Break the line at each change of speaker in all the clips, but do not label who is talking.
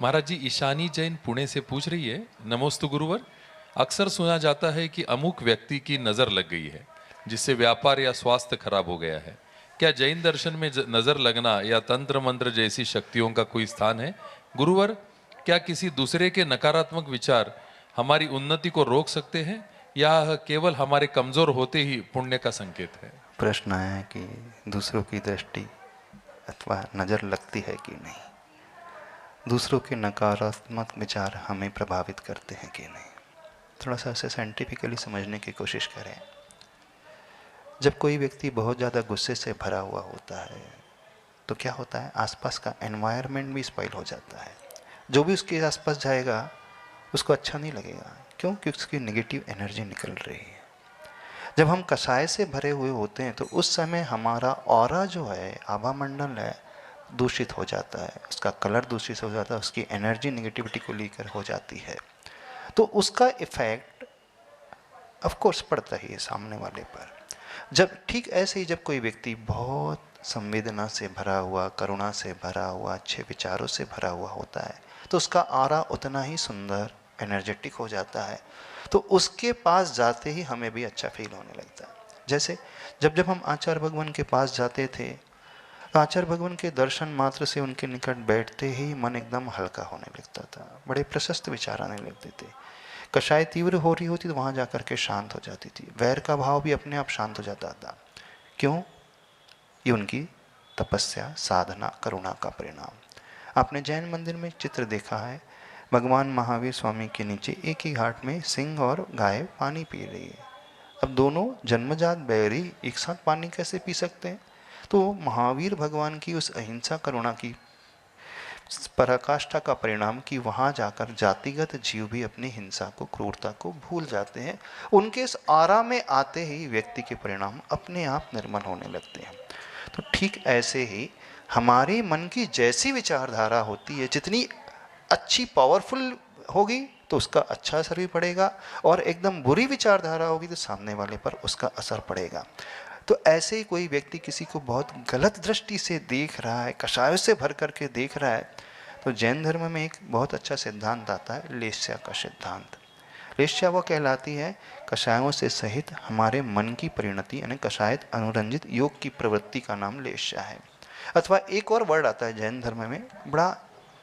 महाराज जी, ईशानी जैन पुणे से पूछ रही है, नमोस्तु गुरुवर। अक्सर सुना जाता है कि अमुक व्यक्ति की नज़र लग गई है, जिससे व्यापार या स्वास्थ्य खराब हो गया है। क्या जैन दर्शन में नज़र लगना या तंत्र मंत्र जैसी शक्तियों का कोई स्थान है? गुरुवर, क्या किसी दूसरे के नकारात्मक विचार हमारी उन्नति को रोक सकते हैं, या केवल हमारे कमज़ोर होते ही पुण्य का संकेत है?
प्रश्न है कि दूसरों की दृष्टि अथवा नज़र लगती है कि नहीं, दूसरों के नकारात्मक विचार हमें प्रभावित करते हैं कि नहीं। थोड़ा सा इसे साइंटिफिकली समझने की कोशिश करें। जब कोई व्यक्ति बहुत ज़्यादा गुस्से से भरा हुआ होता है तो क्या होता है, आसपास का एनवायरनमेंट भी स्पॉइल हो जाता है। जो भी उसके आसपास जाएगा उसको अच्छा नहीं लगेगा। क्यों? क्योंकि उसकी नेगेटिव एनर्जी निकल रही है। जब हम कषाय से भरे हुए होते हैं तो उस समय हमारा ऑरा जो है, आभा मंडल है, दूषित हो जाता है, उसका कलर दूषित हो जाता है, उसकी एनर्जी निगेटिविटी को लेकर हो जाती है। तो उसका इफेक्ट ऑफ कोर्स पड़ता ही है सामने वाले पर। जब ठीक ऐसे ही जब कोई व्यक्ति बहुत संवेदना से भरा हुआ, करुणा से भरा हुआ, अच्छे विचारों से भरा हुआ होता है तो उसका आरा उतना ही सुंदर, एनर्जेटिक हो जाता है। तो उसके पास जाते ही हमें भी अच्छा फील होने लगता है। जैसे जब जब हम आचार्य भगवान के पास जाते थे तो आचार्य भगवान के दर्शन मात्र से उनके निकट बैठते ही मन एकदम हल्का होने लगता था, बड़े प्रशस्त विचार आने लगते थे। कषाय तीव्र हो रही होती तो वहां जाकर के शांत हो जाती थी, वैर का भाव भी अपने आप शांत हो जाता था। क्यों? ये उनकी तपस्या, साधना, करुणा का परिणाम। आपने जैन मंदिर में चित्र देखा है, भगवान महावीर स्वामी के नीचे एक ही घाट में सिंह और गाय पानी पी रही है। अब दोनों जन्मजात बैरी एक साथ पानी कैसे पी सकते हैं? तो महावीर भगवान की उस अहिंसा करुणा की पराकाष्ठा का परिणाम कि वहां जाकर जातिगत जीव भी अपनी हिंसा को, क्रूरता को भूल जाते हैं। उनके इस आरा में आते ही व्यक्ति के परिणाम अपने आप निर्मल होने लगते हैं। तो ठीक ऐसे ही हमारे मन की जैसी विचारधारा होती है, जितनी अच्छी पावरफुल होगी तो उसका अच्छा असर भी पड़ेगा, और एकदम बुरी विचारधारा होगी तो सामने वाले पर उसका असर पड़ेगा। तो ऐसे ही कोई व्यक्ति किसी को बहुत गलत दृष्टि से देख रहा है, कषायों से भर करके देख रहा है, तो जैन धर्म में एक बहुत अच्छा सिद्धांत आता है, लेस्या का सिद्धांत। लेस्या वो कहलाती है कषायों से सहित हमारे मन की परिणति, यानी कषायत अनुरंजित योग की प्रवृत्ति का नाम लेस्या है। अथवा एक और वर्ड आता है जैन धर्म में, बड़ा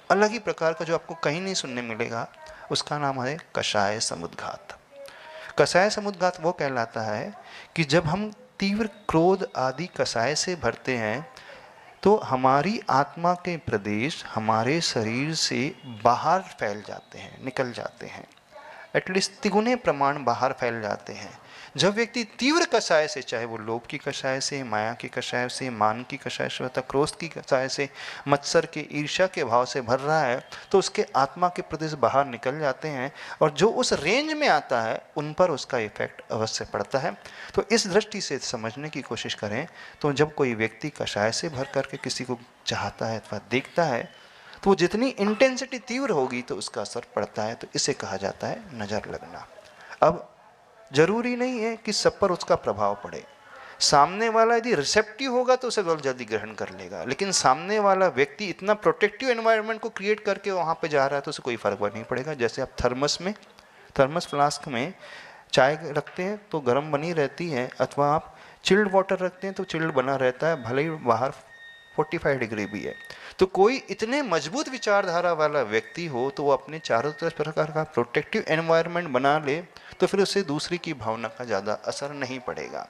अलग ही प्रकार का, जो आपको कहीं नहीं सुनने मिलेगा, उसका नाम है कषाय समुद्घात। कषाय समुद्घात वो कहलाता है कि जब हम तीव्र क्रोध आदि कषाय से भरते हैं तो हमारी आत्मा के प्रदेश हमारे शरीर से बाहर फैल जाते हैं, निकल जाते हैं, एटलीस्ट तिगुने प्रमाण बाहर फैल जाते हैं। जब व्यक्ति तीव्र कषाय से, चाहे वो लोभ की कषाय से, माया की कषाय से, मान की कषाय से, क्रोध की कषाय से, मत्सर के, ईर्ष्या के भाव से भर रहा है, तो उसके आत्मा के प्रदेश बाहर निकल जाते हैं, और जो उस रेंज में आता है उन पर उसका इफेक्ट अवश्य पड़ता है। तो इस दृष्टि से समझने की कोशिश करें तो जब कोई व्यक्ति कषाय से भर करके किसी को चाहता है अथवा देखता है तो वो जितनी इंटेंसिटी तीव्र होगी तो उसका असर पड़ता है। तो इसे कहा जाता है नजर लगना। अब जरूरी नहीं है कि सब पर उसका प्रभाव पड़े। सामने वाला यदि रिसेप्टिव होगा तो उसे बहुत जल्दी ग्रहण कर लेगा, लेकिन सामने वाला व्यक्ति इतना प्रोटेक्टिव एनवायरनमेंट को क्रिएट करके वहां पे जा रहा है तो उसे कोई फर्क नहीं पड़ेगा। जैसे आप थर्मस फ्लास्क में चाय रखते हैं तो गर्म बनी रहती है, अथवा आप चिल्ड वाटर रखते हैं तो चिल्ड बना रहता है, भले ही बाहर 45 डिग्री भी है। तो कोई इतने मजबूत विचारधारा वाला व्यक्ति हो तो वो अपने चारों तरफ प्रकार का प्रोटेक्टिव एनवायरनमेंट बना ले तो फिर उससे दूसरी की भावना का ज़्यादा असर नहीं पड़ेगा।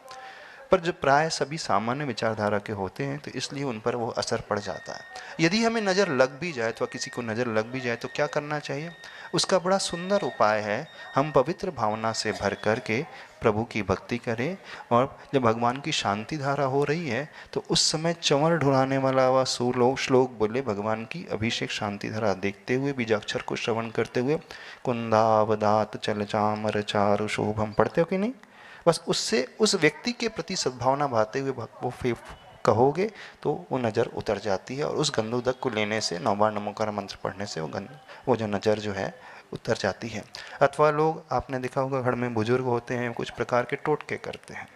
पर जो प्राय सभी सामान्य विचारधारा के होते हैं तो इसलिए उन पर वो असर पड़ जाता है। यदि हमें नज़र लग भी जाए तो किसी को नज़र लग भी जाए तो क्या करना चाहिए? उसका बड़ा सुंदर उपाय है, हम पवित्र भावना से भर कर के प्रभु की भक्ति करें, और जब भगवान की शांति धारा हो रही है तो उस समय चंवर ढुलाने वाला वह श्लोक बोले, भगवान की अभिषेक शांति धारा देखते हुए, बीजाक्षर को श्रवण करते हुए, कुंदावदात चल चामर चारु शोभम पढ़ते हो कि नहीं? बस उससे उस व्यक्ति के प्रति सद्भावना भाते हुए वो कहोगे तो वो नज़र उतर जाती है, और उस गंधोदक को लेने से, 9 बार नमोकार मंत्र पढ़ने से वो जो नज़र जो है उतर जाती है। अथवा लोग, आपने देखा होगा घर में बुजुर्ग होते हैं, कुछ प्रकार के टोटके करते हैं,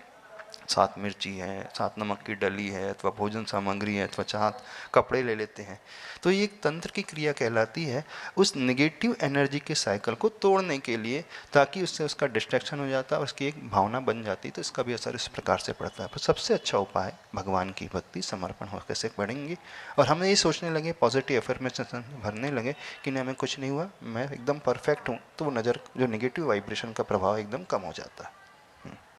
साथ मिर्ची है, साथ नमक की डली है, अथवा भोजन सामग्री है, अथवा साथ कपड़े ले लेते हैं, तो ये एक तंत्र की क्रिया कहलाती है उस नेगेटिव एनर्जी के साइकिल को तोड़ने के लिए, ताकि उससे उसका डिस्ट्रैक्शन हो जाता है और उसकी एक भावना बन जाती है। तो इसका भी असर इस प्रकार से पड़ता है। पर सबसे अच्छा उपाय भगवान की भक्ति समर्पण हो कैसे बढ़ेंगे, और हमें ये सोचने लगे, पॉजिटिव एफर्मेशन भरने लगे कि नहीं हमें कुछ नहीं हुआ, मैं एकदम परफेक्ट हूँ, तो वो नज़र जो नेगेटिव वाइब्रेशन का प्रभाव एकदम कम हो जाता है।